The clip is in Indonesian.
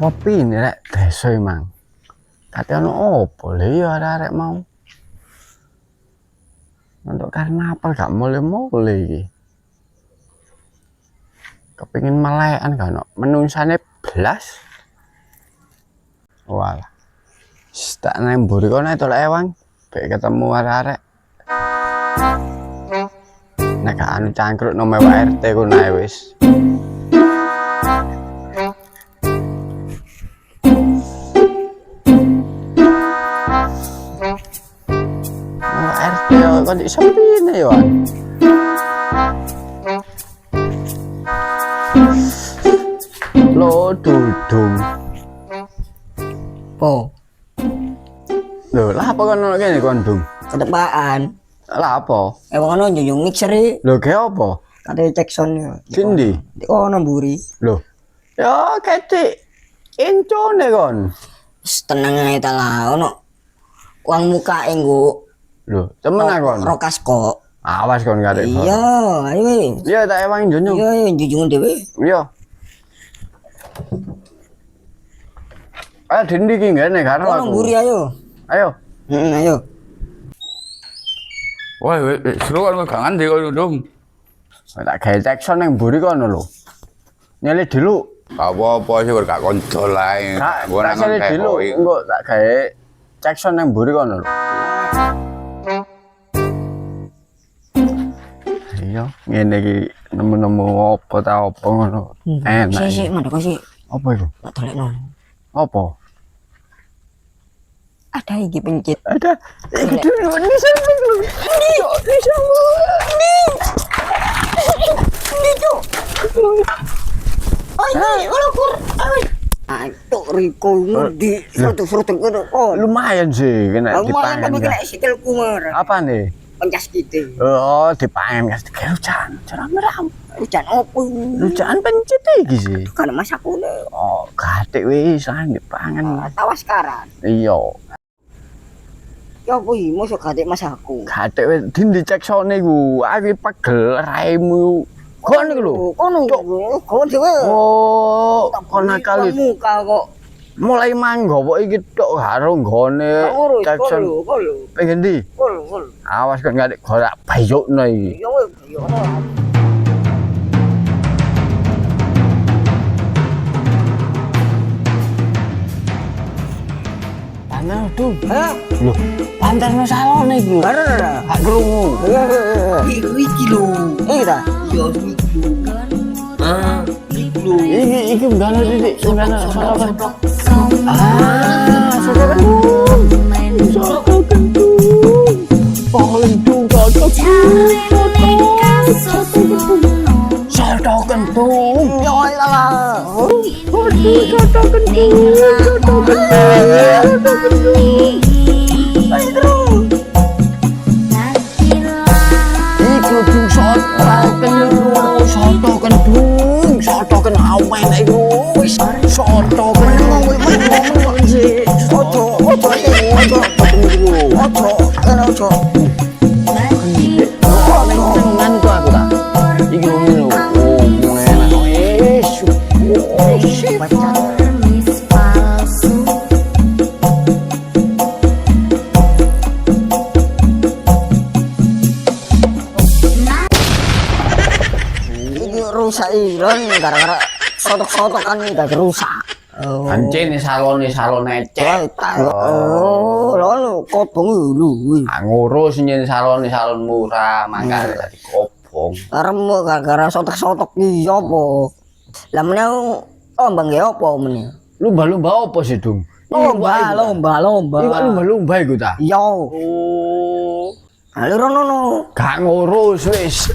Kopi ini rek desa emang. Kate ono opo lho ya arek mau. Untuk karnaval gak mulai-mulai iki. Kepengin melekan kan menungsane blas. Walah. Tak nemburi kono tolak ewang. Bek ketemu arek-arek. Nek anu cangkruk nome RT kono ae wis. RT kok di sepine yo. Lo dudung. Po. Lho, lah apa kono kene kondung? Ketepaan. Lah apa? Emang ono nyung mixer e. Lho ge apa? Kate Jackson yo. Sindi. Di ono mburi. Lho. Ya ketik incone kon. Wis tenang ae ta lah ono. Uang muka enggo. Lho, temen kon. Rokas kok. Awas kon gak rek. Iya, ayo we. Iya tak ewang njunjung. Iya, njunjung dhewe. Iya. Ayo dindi ki ngene karo Ono aku. mburi ayo. Ayo. Ayo. Wah, seru kan gak nganti kono, Dong. Tak gawe Jackson nang mburi kono lho. Nyele dulu. Gak apa-apa sih gak koncol ae. Tak Gua nang nyele dulu. Engko tak gawe Jackson nang mburi kono lho. Iya, ngene iki nemu-nemu apa ta apa ngono. Enak. Sik, mandek sik. Apa iku? Tak dolekno. Apa? Ada iki pencet. Ada. Iki dulu ini sampe dulu. Ini sama. Ini cuk. Oh, ini kalau kur. Ayo Riko ngerti. Fruit ngono. Oh, Lumayan sih kena lumayan dipangan. tapi kena sikilku mer. Apa nih? Pencas gitu. Oh, dipangan kasih kerucan. Ceram-ceram. Hujan opo? Lucan pencet iki sih. Kan masakku le. Oh, gatek wis lan dipangan. Tawas karan. Iya. Ya apa iki mosok gatek masakku. Gatek wis dindi Jacksone iku. Aku pegel raimu. Kon iku lho. Kono kon dhewe. Oh, kon kali muka kok. mulai manggowo iki tok karo nggone Jackson. Kolo. Pengen ndi? Kolo. Awas kan gak golek bayukno iki. Ya wis, ya ora. Panel tuh. Hah? Loh, panterno salon iki. Ora. Gak krungu. Iku iki lho. Iki ta? Iya iki lho. Ah, iki lho. Iki mbana titik, mbana salon. Soto kentung. Paling soto kentung. Ya Allah. Soto kentung. Iku dung soto kentung. Soto kenawen iku. Soto kentung. Ojo. Dengan tuh aku tak. Iki lho. Oh, enak. Iki rusak iron gara-gara sotok-sotokan iki dadi rusak. Oh. Anjing salon ecek. Oh, lho kobong lho. Ngurus nyen salon murah, mangkane dadi kobong. Karemu gara-gara sotok-sotok iki apa? Lah meneh ombang ge apa meneh? Lumba-lumba apa sih, Dung? Lomba. Iku lumba-lumba iku ta? Yo. Oh. Ayo rono. Gak ngurus wis.